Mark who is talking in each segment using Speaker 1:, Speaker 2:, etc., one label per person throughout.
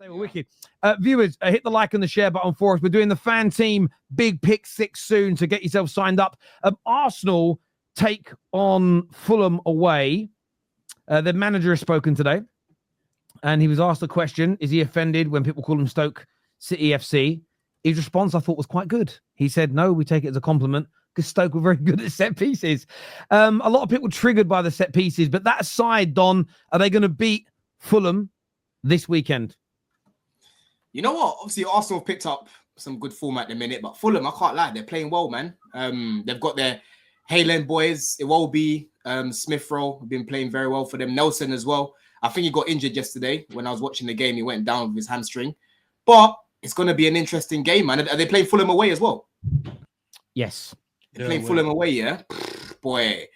Speaker 1: They were wicked. Viewers, hit the like and the share button for us. We're doing the fan team Big Pick 6 soon, so get yourself signed up. Arsenal take on Fulham away. The manager has spoken today, and he was asked a question, is he offended when people call him Stoke City FC? His response, I thought, was quite good. He said, no, we take it as a compliment because Stoke were very good at set pieces. A lot of people triggered by the set pieces, but that aside, Don, are they going to beat Fulham this weekend?
Speaker 2: You know what? Obviously, Arsenal have picked up some good form at the minute, but Fulham, I can't lie, they're playing well, man. They've got their Hayland boys, Iwobi, Smith Rowe have been playing very well for them. Nelson as well. I think he got injured yesterday when I was watching the game. He went down with his hamstring. But it's going to be an interesting game, man. Are they playing Fulham away as well?
Speaker 1: Yes.
Speaker 2: They're playing Fulham away, yeah? Boy,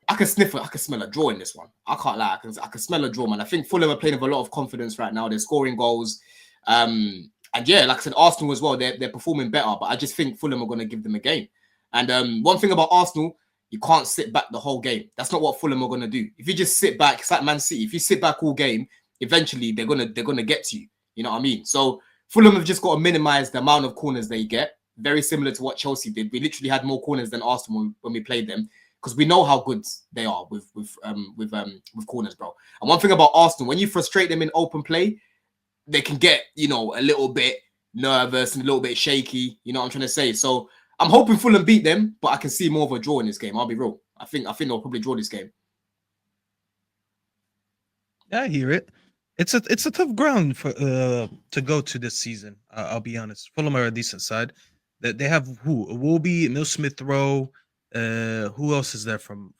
Speaker 2: I can smell a draw in this one. I can't lie. I can smell a draw, man. I think Fulham are playing with a lot of confidence right now. They're scoring goals. And yeah, like I said, Arsenal as well, they're performing better, but I just think Fulham are going to give them a game. And one thing about Arsenal, you can't sit back the whole game. That's not what Fulham are going to do. If you just sit back, it's like Man City. If you sit back all game, eventually they're gonna get to you. You know what I mean? So Fulham have just got to minimize the amount of corners they get. Very similar to what Chelsea did. We literally had more corners than Arsenal when we played them because we know how good they are with corners, bro. And one thing about Arsenal, when you frustrate them in open play, they can get, a little bit nervous and a little bit shaky. You know what I'm trying to say? So I'm hoping Fulham beat them, but I can see more of a draw in this game. I'll be real. I think they'll probably draw this game.
Speaker 3: Yeah, I hear it. It's a tough ground for to go to this season. I'll be honest. Fulham are a decent side. They have who? Iwobi, Emil Smith Rowe. Who else is there from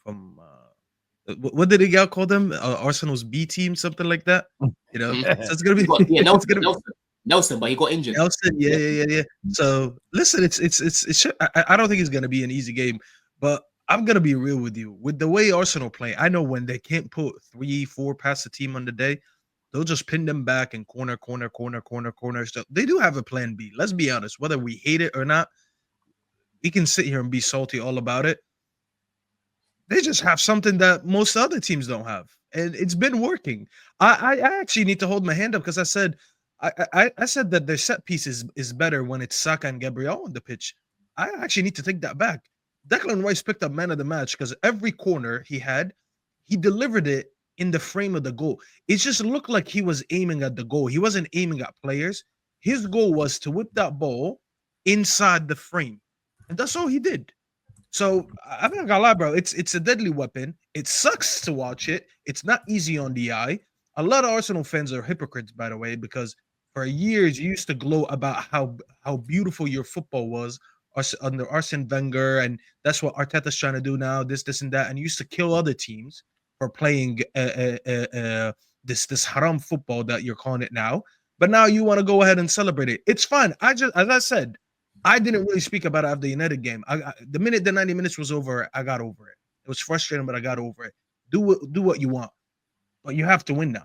Speaker 3: what did Miguel call them? Arsenal's B team, something like that. So it's gonna be
Speaker 2: Nelson, but he got injured.
Speaker 3: Nelson, yeah. So listen, I don't think it's gonna be an easy game, but I'm gonna be real with you. With the way Arsenal play, I know when they can't put 3-4 past the team on the day, they'll just pin them back and corner. So they do have a plan B. Let's be honest, whether we hate it or not, we can sit here and be salty all about it. They just have something that most other teams don't have, and it's been working. I actually need to hold my hand up because I said that their set piece is better when it's Saka and Gabriel on the pitch. I actually need to take that back. Declan Rice picked up man of the match because every corner he delivered it in the frame of the goal. It just looked like he was aiming at the goal. He wasn't aiming at players. His goal was to whip that ball inside the frame, and that's all he did. So I'm not gonna lie, bro. It's a deadly weapon. It sucks to watch it. It's not easy on the eye. A lot of Arsenal fans are hypocrites, by the way, because for years you used to gloat about how beautiful your football was under Arsene Wenger, and that's what Arteta's trying to do now. This, and that, and you used to kill other teams for playing this haram football that you're calling it now. But now you want to go ahead and celebrate it. It's fine. As I said, I didn't really speak about it after the United game. The minute the 90 minutes was over, I got over it. It was frustrating, but I got over it. Do what you want, but you have to win now.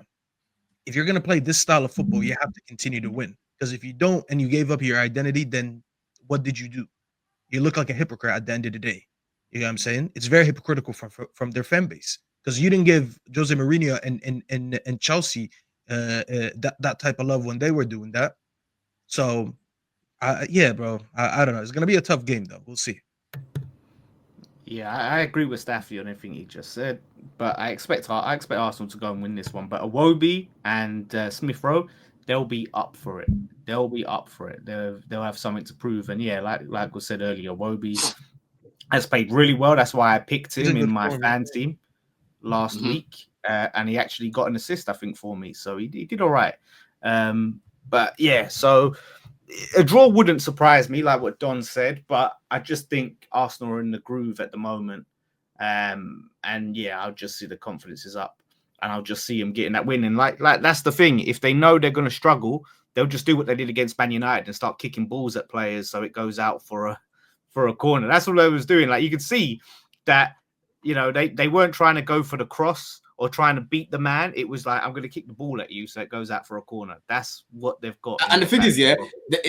Speaker 3: If you're going to play this style of football, you have to continue to win. Because if you don't and you gave up your identity, then what did you do? You look like a hypocrite at the end of the day. You know what I'm saying? It's very hypocritical from their fan base because you didn't give Jose Mourinho and Chelsea that type of love when they were doing that. So, yeah, bro. I don't know. It's going to be a tough game, though. We'll see.
Speaker 4: Yeah, I agree with Staffy on everything he just said, but I expect Arsenal to go and win this one. But Iwobi and Smith Rowe, they'll be up for it. They'll have something to prove. And yeah, like was said earlier, Iwobi has played really well. That's why I picked him in my fan team last week, and he actually got an assist, I think, for me. So he did all right. But yeah, so a draw wouldn't surprise me, like what Don said, but I just think Arsenal are in the groove at the moment. And yeah, I'll just see the confidence is up and I'll just see them getting that win. And like that's the thing. If they know they're going to struggle, they'll just do what they did against Man United and start kicking balls at players so it goes out for a corner. That's what they was doing. Like you could see that, they weren't trying to go for the cross or trying to beat the man. It was like, I'm going to kick the ball at you so it goes out for a corner. That's what they've got.
Speaker 2: And the thing is, this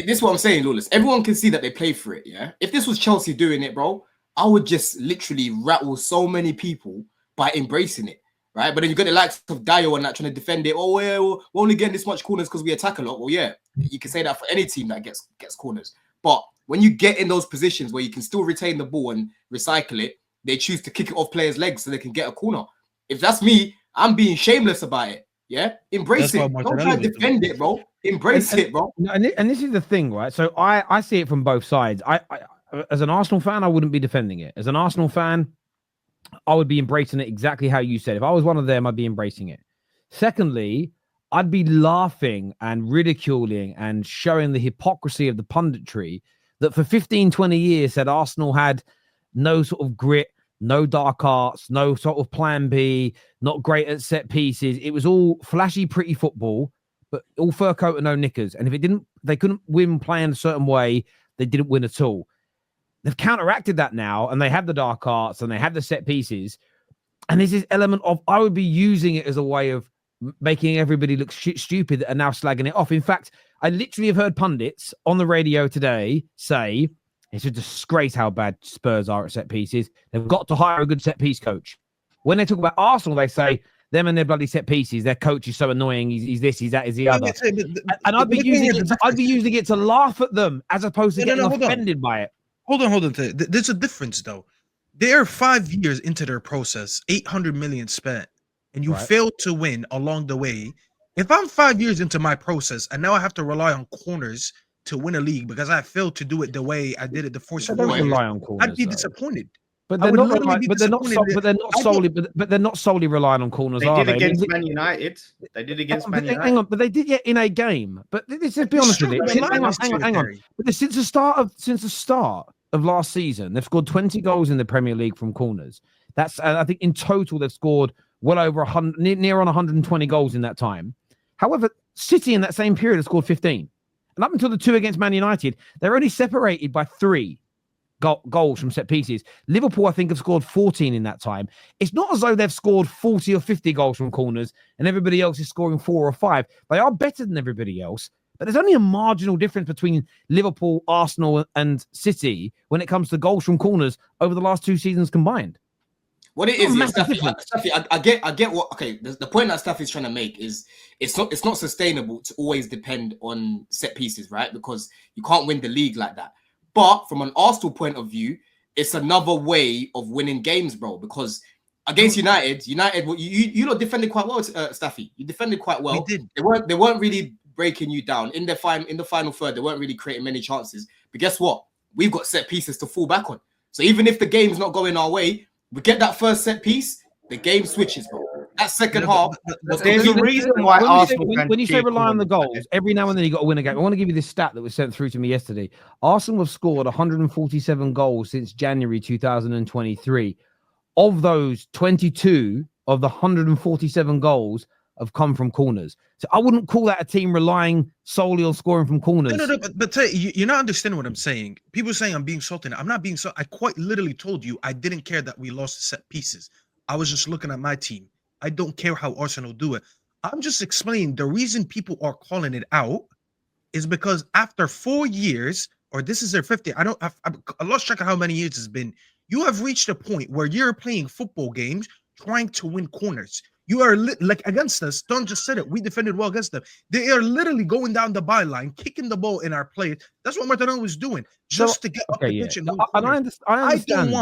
Speaker 2: is what I'm saying, Lawless. Everyone can see that they play for it, yeah? If this was Chelsea doing it, bro, I would just literally rattle so many people by embracing it. right? But then you got the likes of Dio and that trying to defend it. Oh, we're only getting this much corners because we attack a lot. Well, yeah, you can say that for any team that gets corners. But when you get in those positions where you can still retain the ball and recycle it, they choose to kick it off players' legs so they can get a corner. If that's me, I'm being shameless about it. Yeah, embrace it. Don't try to defend it, bro. Embrace it, bro.
Speaker 1: And this is the thing, right? So I see it from both sides. I as an Arsenal fan, I wouldn't be defending it. As an Arsenal fan, I would be embracing it exactly how you said. If I was one of them, I'd be embracing it. Secondly, I'd be laughing and ridiculing and showing the hypocrisy of the punditry that for 15, 20 years said Arsenal had no sort of grit, no dark arts, no sort of plan B, not great at set pieces. It was all flashy, pretty football, but all fur coat and no knickers. And if they couldn't win playing a certain way, they didn't win at all. They've counteracted that now, and they have the dark arts and they have the set pieces. And there's this element of I would be using it as a way of making everybody look stupid that are now slagging it off. In fact, I literally have heard pundits on the radio today say it's a disgrace how bad Spurs are at set pieces. They've got to hire a good set piece coach. When they talk about Arsenal, they say them and their bloody set pieces. Their coach is so annoying. He's this, he's that, he's the other. And I'd be using it to laugh at them as opposed to getting offended by it.
Speaker 3: Hold on. There's a difference, though. They are 5 years into their process, 800 million spent, and you failed to win along the way. If I'm 5 years into my process and now I have to rely on corners to win a league because I failed to do it the way I did it the first 4 years,
Speaker 1: rely on corners,
Speaker 3: I'd be disappointed.
Speaker 1: But they're not solely relying on corners, are they?
Speaker 4: They did against Man United. They did against Man United.
Speaker 1: Hang on, but they did in a game. But let's be honest with you. Hang on. But since the start of last season, they've scored 20 goals in the Premier League from corners. That's I think in total they've scored well over 100, near on 120 goals in that time. However, City in that same period have scored 15, and up until the 2 against Man United, they're only separated by 3 goals from set pieces. Liverpool, I think, have scored 14 in that time. It's not as though they've scored 40 or 50 goals from corners and everybody else is scoring 4 or 5. They are better than everybody else, but there's only a marginal difference between Liverpool, Arsenal, and City when it comes to goals from corners over the last 2 seasons combined.
Speaker 2: What it is, Staffy, I get what. Okay, the point that Staffy is trying to make is it's not sustainable to always depend on set pieces, right? Because you can't win the league like that. But from an Arsenal point of view, it's another way of winning games, bro. Because against United, you lot defended quite well, Staffy. You defended quite well.
Speaker 3: We did.
Speaker 2: They weren't really breaking you down in the final third. They weren't really creating many chances. But guess what? We've got set pieces to fall back on. So even if the game's not going our way, we get that first set piece, the game switches, bro. That second half.
Speaker 4: There's a reason why
Speaker 1: when you say rely on the goals, every now and then you got to win a game. I want to give you this stat that was sent through to me yesterday. Arsenal have scored 147 goals since January 2023. Of those, 22 of the 147 goals have come from corners. So I wouldn't call that a team relying solely on scoring from corners.
Speaker 3: No, but you're not understanding what I'm saying. People saying I'm being salty. I'm not being so. I quite literally told you I didn't care that we lost the set pieces. I was just looking at my team. I don't care how Arsenal do it. I'm just explaining the reason people are calling it out is because after 4 years, or this is their 50th, I lost track of how many years it's been. You have reached a point where you're playing football games trying to win corners. You are like against us. Don just said it. We defended well against them. They are literally going down the byline, kicking the ball in our play. That's what Martinelli was doing just to get up the pitch. And
Speaker 1: I understand.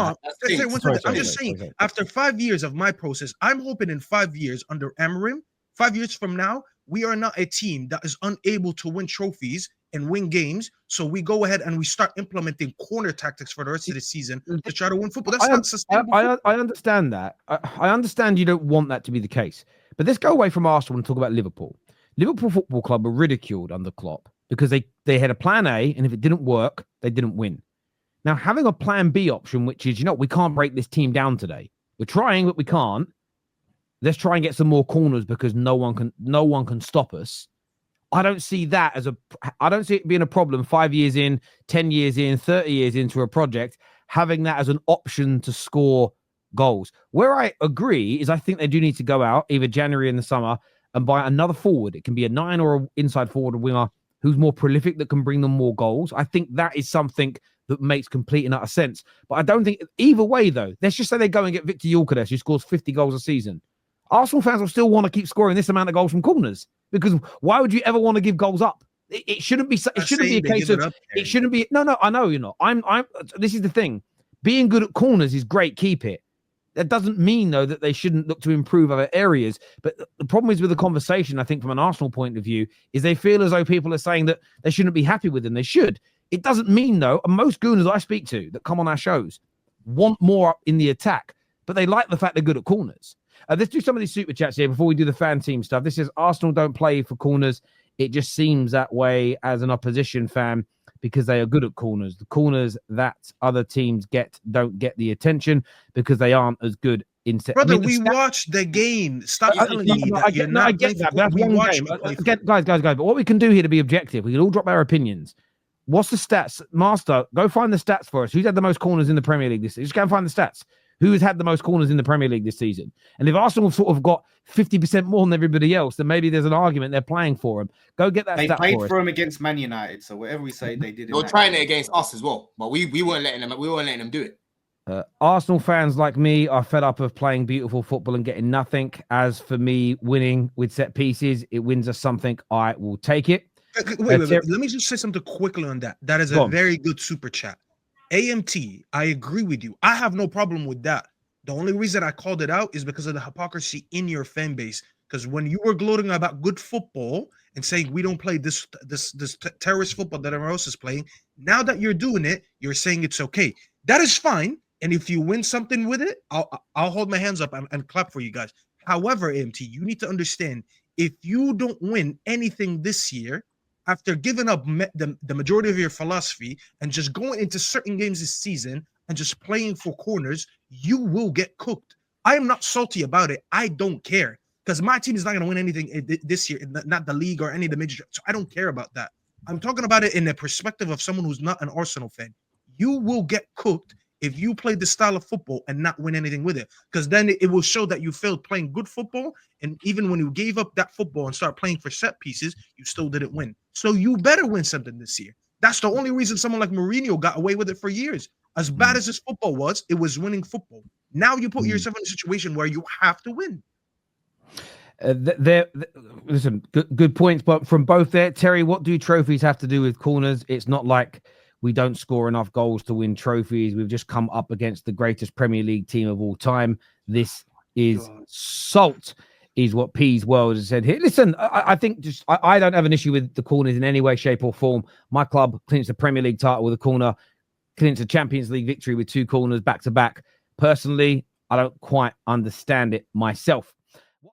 Speaker 3: I'm just saying, after 5 years of my process, I'm hoping in 5 years under Amorim, 5 years from now, we are not a team that is unable to win trophies and win games. So we go ahead and we start implementing corner tactics for the rest of the season to try to win football. That's not sustainable.
Speaker 1: I understand that. I understand you don't want that to be the case. But let's go away from Arsenal and talk about Liverpool. Liverpool Football Club were ridiculed under Klopp because they had a plan A, and if it didn't work, they didn't win. Now, having a plan B option, which is, we can't break this team down today. We're trying, but we can't. Let's try and get some more corners because no one can stop us. I don't see that I don't see it being a problem 5 years in, 10 years in, 30 years into a project, having that as an option to score goals. Where I agree is I think they do need to go out either January in the summer and buy another forward. It can be a 9 or an inside forward or winger who's more prolific that can bring them more goals. I think that is something that makes complete and utter sense. But I don't think either way, though, let's just say they go and get Victor Gyökeres, who scores 50 goals a season. Arsenal fans will still want to keep scoring this amount of goals from corners, because why would you ever want to give goals up? It shouldn't be. It shouldn't be a case of. It shouldn't be. No. I know you're not. I'm. This is the thing. Being good at corners is great. Keep it. That doesn't mean though that they shouldn't look to improve other areas. But the problem is with the conversation, I think, from an Arsenal point of view, is they feel as though people are saying that they shouldn't be happy with them. They should. It doesn't mean though. And most gooners I speak to that come on our shows want more in the attack, but they like the fact they're good at corners. Let's do some of these super chats here before we do the fan team stuff. This is Arsenal don't play for corners. It just seems that way as an opposition fan because they are good at corners. The corners that other teams don't get the attention because they aren't as good in set.
Speaker 3: Brother, we watched the game. Stop telling me that you're not.
Speaker 1: I get that. That's one game. Guys. But what we can do here to be objective, we can all drop our opinions. What's the stats? Master, go find the stats for us. Who's had the most corners in the Premier League this season? Just go and find the stats. Who has had the most corners in the Premier League this season? And if Arsenal have sort of got 50% more than everybody else, then maybe there's an argument they're playing for him. Go get that
Speaker 4: they
Speaker 1: stat
Speaker 4: played
Speaker 1: for
Speaker 4: for him against Man United, so whatever we say, they did.
Speaker 2: They were trying it against us as well, but we weren't letting them. We weren't letting them do it.
Speaker 1: Arsenal fans like me are fed up of playing beautiful football and getting nothing. As for me, winning with set pieces, it wins us something. I will take it.
Speaker 3: Wait. Let me just say something quickly on that. That is a very good super chat. AMT, I agree with you. I have no problem with that. The only reason I called it out is because of the hypocrisy in your fan base. Because when you were gloating about good football and saying we don't play this terrorist football that everyone else is playing, now that you're doing it, you're saying it's okay. That is fine. And if you win something with it, I'll hold my hands up and clap for you guys. However, AMT, you need to understand, if you don't win anything this year, after giving up the majority of your philosophy and just going into certain games this season and just playing for corners, you will get cooked. I am not salty about it. I don't care because my team is not going to win anything this year, not the league or any of the major. So I don't care about that. I'm talking about it in the perspective of someone who's not an Arsenal fan. You will get cooked if you play this style of football and not win anything with it, because then it will show that you failed playing good football. And even when you gave up that football and start playing for set pieces, you still didn't win. So you better win something this year. That's the only reason someone like Mourinho got away with it for years. As bad as his football was, it was winning football. Now you put yourself in a situation where you have to win.
Speaker 1: Listen, good points, but from both there, Terry, what do trophies have to do with corners? It's not like we don't score enough goals to win trophies. We've just come up against the greatest Premier League team of all time. This is salt, is what P's World has said here. Listen, I think I don't have an issue with the corners in any way, shape, or form. My club clinched the Premier League title with a corner, clinched a Champions League victory with 2 corners back to back. Personally, I don't quite understand it myself.